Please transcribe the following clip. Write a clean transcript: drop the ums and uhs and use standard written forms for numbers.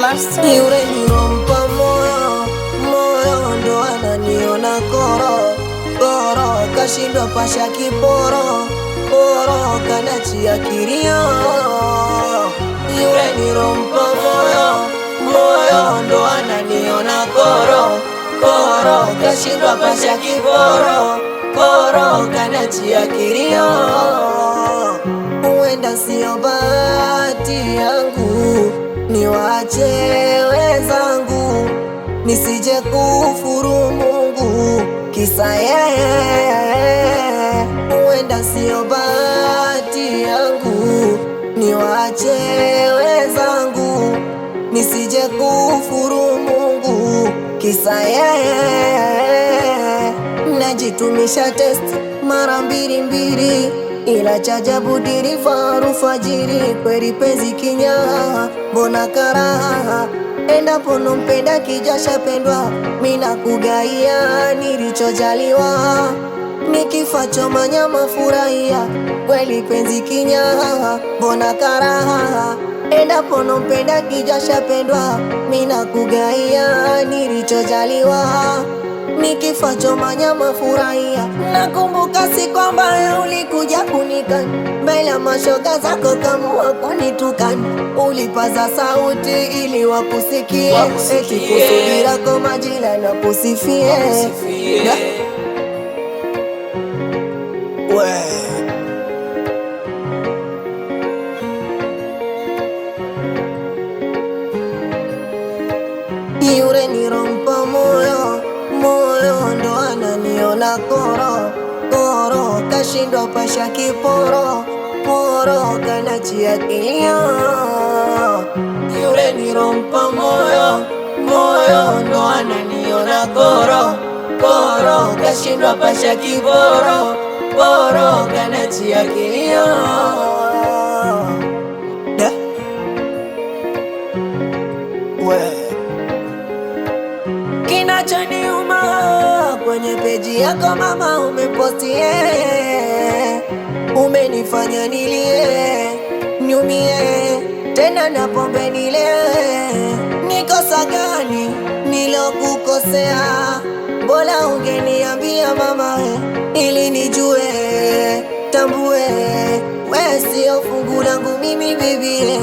Yule nilompa moyo, moyo ndo ananiona koro, koro kashindwa pasha kiporo, koro kanachia kilio. Yule nilompa moyo, moyo ndo ananiona koro, koro kashindwa pasha kiporo, koro kanachia kilio. Huenda sio bahati yangu, niwache wenzangu, nisije kufuru Mungu kisa yeye. Huenda sio bahati yangu, niwache wenzangu, nisije kufuru Mungu kisa yeye. Najitumisha test mara mbili, ila chajabu dirifaru fajiri, kweli penzi kinyaa, mbona karaha, endapo nompenda kijasha pendwa, mina kugaia nilichojaliwa, nikifacho manyama furahia, kweli penzi kinyaa, mbona karaha, endapo nompenda kijasha pendwa, mina kugaia nilichojaliwa, nikifacho manyama furahia. Nakumbuka siku ambayo ulikuja kunikana mbele ya mashoga zako, kamua kunitukana, ulipaza sauti ili wakusikie, eti kusudi lako majirani wakusifie. Yule nilompa moyo, moyo ndo ananiona koro, koro kashindwa pasha kiporo, poro kanachia kilio. Yule nilompa moyo, moyo ndo ananiona koro, koro kashindwa pasha kiporo, poro kanachia kilio. Kinachoniuma kwenye peji yako mama, umeposti umenifanya nilie, niumie tena na pombe nile. Nikosa gani nilokukosea? Bora ungeniambia mama, ili nijue, tambue we sio fungu langu mimi bibi.